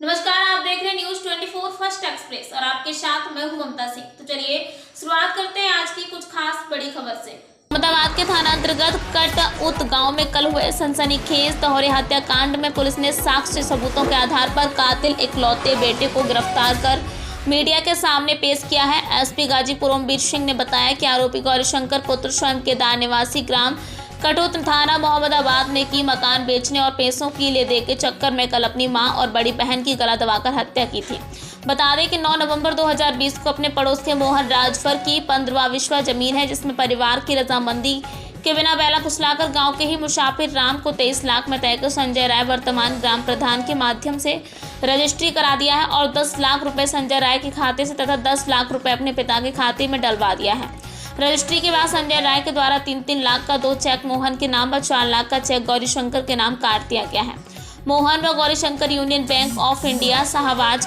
नमस्कार, आप देख रहे हैं न्यूज 24 फर्स्ट एक्सप्रेस और आपके साथ मैं हूं ममता सिंह। तो चलिए शुरुआत करते हैं आज की कुछ खास बड़ी खबर से। अहमदाबाद के थाना अंतर्गत कटउत गांव में कल हुए सनसनीखेज दोहरे हत्याकांड में पुलिस ने साक्ष्य सबूतों के आधार पर कातिल इकलौते बेटे को गिरफ्तार कर मीडिया के सामने पेश किया है। एसपी गाजीपुर ओमवीर सिंह ने बताया कि आरोपी गौरीशंकर पुत्र स्वयं केदार निवासी ग्राम कटुत थाना मोहम्मदाबाद में की मकान बेचने और पैसों की ले दे के चक्कर में कल अपनी मां और बड़ी बहन की गला दबाकर हत्या की थी। बता दें कि 9 नवंबर 2020 को अपने पड़ोस के मोहन राजफर की 15वां विश्वा जमीन है, जिसमें परिवार की रजामंदी के बिना बैला फुसलाकर गांव के ही मुसाफिर राम को 23 लाख में तय कर संजय राय वर्तमान ग्राम प्रधान के माध्यम से रजिस्ट्री करा दिया है और 10 लाख रुपए संजय राय के खाते से तथा 10 लाख रुपए अपने पिता के खाते में डलवा दिया है। रजिस्ट्री के बाद संजय राय के द्वारा 3-3 लाख का 2 चेक मोहन के नाम व 4 लाख का चेक गौरीशंकर के नाम काट दिया गया है। मोहन व Gaurishankar union bank of India Shahbaz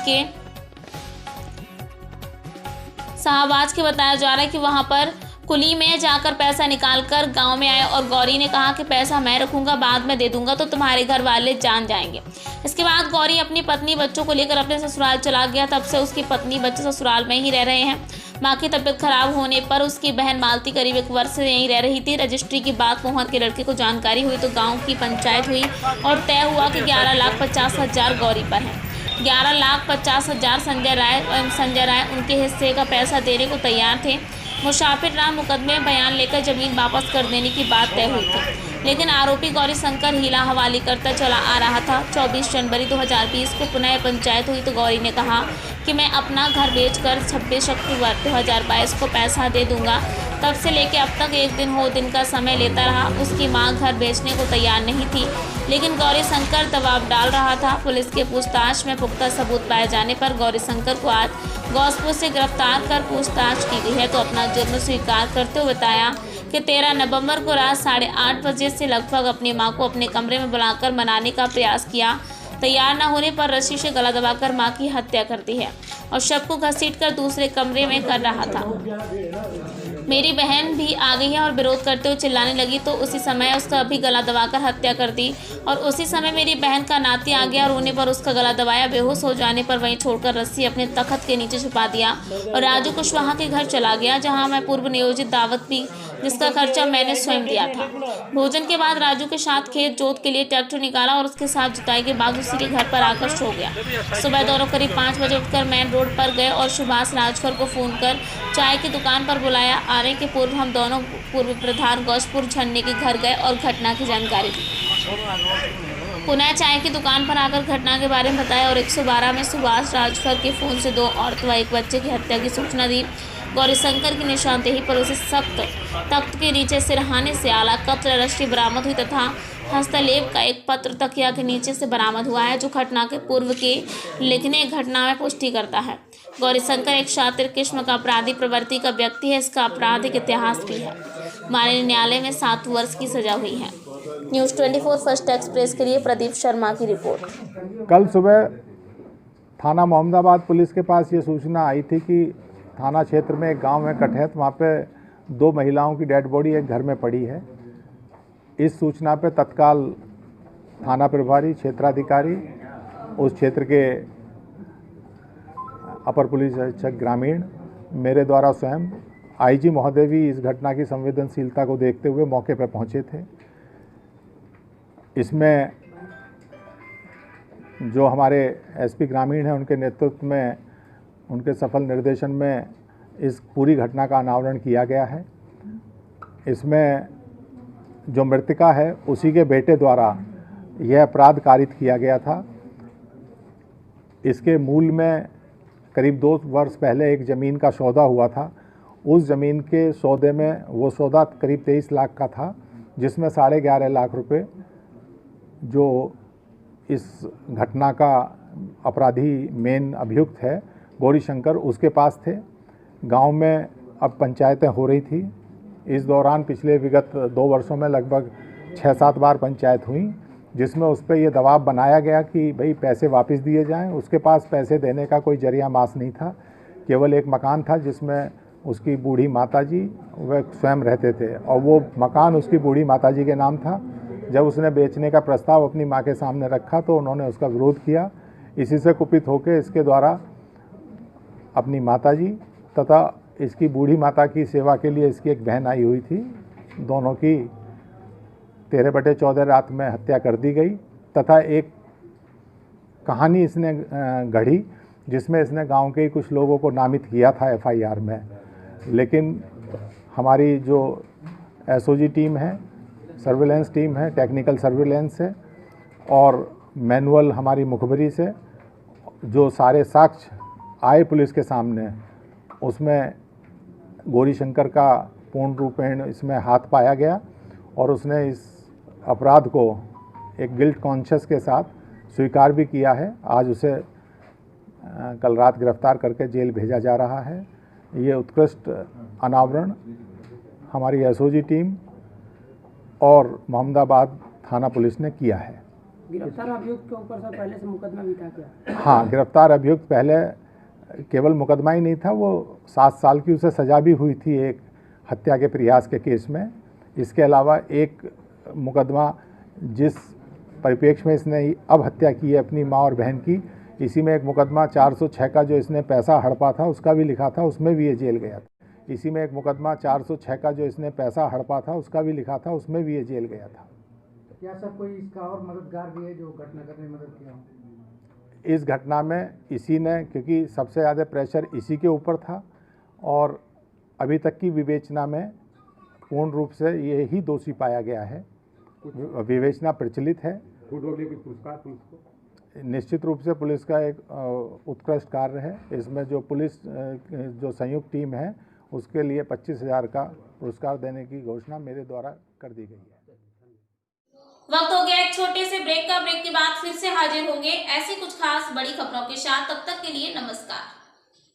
के बताया जा रहा है कि वहां पर कुली में जाकर पैसा निकालकर गांव में आए और गौरी ने कहा कि पैसा मैं रखूंगा, बाद में दे दूंगा तो तुम्हारे घर वाले जान जाएंगे। इसके बाद गौरी अपनी पत्नी बच्चों को लेकर अपने ससुराल चला गया। तब से उसकी पत्नी बच्चे ससुराल में ही रह रहे हैं। मां की तबीयत खराब होने पर उसकी बहन मालती करीब 1 वर्ष से यहीं रह रही थी। रजिस्ट्री की बात मोहन के लड़के को जानकारी हुई तो गाँव की पंचायत हुई और तय हुआ कि 11,50,000 गौरी पर है। 11,50,000 संजय राय उनके हिस्से का पैसा देने को तैयार थे। मुसाफिर राम मुकदमे में बयान लेकर जमीन वापस कर देने की बात तय हुई थी, लेकिन आरोपी गौरीशंकर हीला हवाली करता चला आ रहा था। 24 जनवरी 2020 को पुनः पंचायत हुई तो गौरी ने कहा कि मैं अपना घर बेचकर 26 अक्टूबर 2022 को पैसा दे दूंगा। तब से लेकर अब तक 1 दिन 2 दिन का समय लेता रहा। उसकी मां घर बेचने को तैयार नहीं थी, लेकिन गौरीशंकर दबाव डाल रहा था। पुलिस के पूछताछ में पुख्ता सबूत पाए जाने पर गौरीशंकर को आज गौसपुर से गिरफ्तार कर पूछताछ की गई है तो अपना जुर्म स्वीकार करते हुए बताया कि 13 नवंबर को रात 8:30 बजे से लगभग अपनी मां को अपने कमरे में बुलाकर मनाने का प्रयास किया। तैयार न होने पर रस्सी से गला दबाकर मां की हत्या कर दी है और शव को घसीटकर दूसरे कमरे में कर रहा था। मेरी बहन भी आ गई है और विरोध करते हुए चिल्लाने लगी तो उसी समय उसका भी गला दबाकर हत्या कर दी और उसी समय मेरी बहन का नाती आ गया। रोने पर उसका गला दबाया। बेहोश हो जाने पर वहीं छोड़कर रस्सी अपने तख्त के नीचे छुपा दिया और राजू कुशवाहा के घर चला गया, जहां मैं पूर्व नियोजित दावत भी जिसका खर्चा मैंने स्वयं दिया था। भोजन के बाद राजू के साथ खेत जोत के लिए ट्रैक्टर निकाला और उसके साथ जुताई के बाद उसी के घर पर आकर सो गया। सुबह दोनों करीब 5 बजे उठकर मेन रोड पर गए और सुभाष राजफर को फोन कर चाय की दुकान पर बुलाया। आने के पूर्व हम दोनों पूर्व प्रधान गौसपुर झन्ने के घर गए और घटना की जानकारी दी। पुनः चाय की दुकान पर आकर घटना के बारे में बताया और 112 में सुभाष राजफर के फोन से 2 औरत व 1 बच्चे की हत्या की सूचना दी। गौरीशंकर की निशानदेही पर उसे सख्त तख्त के नीचे सिरहाने से आला कत्ल रस्सी बरामद हुई तथा हस्तलेप का एक पत्र तकिया के नीचे से बरामद हुआ है, जो घटना के पूर्व के लिखने घटना में पुष्टि करता है। गौरीशंकर एक शातिर किस्म का अपराधी प्रवृत्ति का व्यक्ति है। इसका आपराधिक इतिहास भी है। माननीय न्यायालय में 7 वर्ष की सजा हुई है। न्यूज 24 फर्स्ट एक्सप्रेस के लिए प्रदीप शर्मा की रिपोर्ट। कल सुबह थाना मोहम्मदाबाद पुलिस के पास ये सूचना आई थी कि थाना क्षेत्र में एक गांव है कटहत, वहाँ पे 2 महिलाओं की डेड बॉडी एक घर में पड़ी है। इस सूचना पे तत्काल थाना प्रभारी क्षेत्राधिकारी उस क्षेत्र के अपर पुलिस अधीक्षक ग्रामीण मेरे द्वारा स्वयं आईजी महोदय भी इस घटना की संवेदनशीलता को देखते हुए मौके पर पहुंचे थे। इसमें जो हमारे एसपी ग्रामीण हैं उनके नेतृत्व में, उनके सफल निर्देशन में इस पूरी घटना का अनावरण किया गया है। इसमें जो मृतका है उसी के बेटे द्वारा यह अपराध कारित किया गया था। इसके मूल में करीब 2 वर्ष पहले एक ज़मीन का सौदा हुआ था। उस ज़मीन के सौदे में वो सौदा करीब 23 लाख का था, जिसमें 11.5 लाख रुपए जो इस घटना का अपराधी मेन अभियुक्त है गौरीशंकर, उसके पास थे। गांव में अब पंचायतें हो रही थी। इस दौरान पिछले विगत 2 वर्षों में लगभग 6-7 बार पंचायत हुई, जिसमें उस पर यह दबाव बनाया गया कि भाई पैसे वापस दिए जाएं। उसके पास पैसे देने का कोई जरिया मास नहीं था। केवल एक मकान था जिसमें उसकी बूढ़ी माताजी वह स्वयं रहते थे और वो मकान उसकी बूढ़ी माताजी के नाम था। जब उसने बेचने का प्रस्ताव अपनी मां के सामने रखा तो उन्होंने उसका विरोध किया। इसी से कुपित होकर इसके द्वारा अपनी माताजी तथा इसकी बूढ़ी माता की सेवा के लिए इसकी एक बहन आई हुई थी, दोनों की 13/14 रात में हत्या कर दी गई तथा एक कहानी इसने गढ़ी जिसमें इसने गांव के ही कुछ लोगों को नामित किया था एफआईआर में। लेकिन हमारी जो एसओजी टीम है, सर्विलेंस टीम है, टेक्निकल सर्विलेंस है और मैनुअल हमारी मुखबरी से जो सारे साक्ष्य आए पुलिस के सामने, उसमें गौरीशंकर का पूर्ण रूपेण इसमें हाथ पाया गया और उसने इस अपराध को एक गिल्ट कॉन्शियस के साथ स्वीकार भी किया है। आज उसे कल रात गिरफ्तार करके जेल भेजा जा रहा है। ये उत्कृष्ट अनावरण हमारी एसओजी टीम और मोहम्मदाबाद थाना पुलिस ने किया है। गिरफ्तार अभियुक्त के ऊपर सर पहले से मुकदमा भी था क्या? हाँ, गिरफ्तार अभियुक्त पहले केवल मुकदमा ही नहीं था, वो 7 साल की उसे सज़ा भी हुई थी एक हत्या के प्रयास के केस में। इसके अलावा एक मुकदमा जिस परिप्रेक्ष्य में इसने अब हत्या की है अपनी माँ और बहन की, इसी में एक मुकदमा 406 का जो इसने पैसा हड़पा था उसका भी लिखा था, उसमें भी ये जेल गया था। इसी में एक मुकदमा 406 का जो इसने पैसा हड़पा था उसका भी लिखा था, उसमें भी ये जेल गया था। क्या सर कोई इसका और मददगार भी है जो घटना करने में मदद किया हो? इस घटना में इसी ने, क्योंकि सबसे ज़्यादा प्रेशर इसी के ऊपर था और अभी तक की विवेचना में पूर्ण रूप से ये ही दोषी पाया गया है। विवेचना प्रचलित है। पुरस्कार पुलिस को निश्चित रूप से पुलिस का एक उत्कृष्ट कार्य है। इसमें जो पुलिस जो संयुक्त टीम है उसके लिए 25,000 का पुरस्कार देने की घोषणा मेरे द्वारा कर दी गई है। वक्त हो गया एक छोटे से ब्रेक का। ब्रेक के बाद फिर से हाजिर होंगे ऐसी कुछ खास बड़ी खबरों के साथ। तब तक के लिए नमस्कार।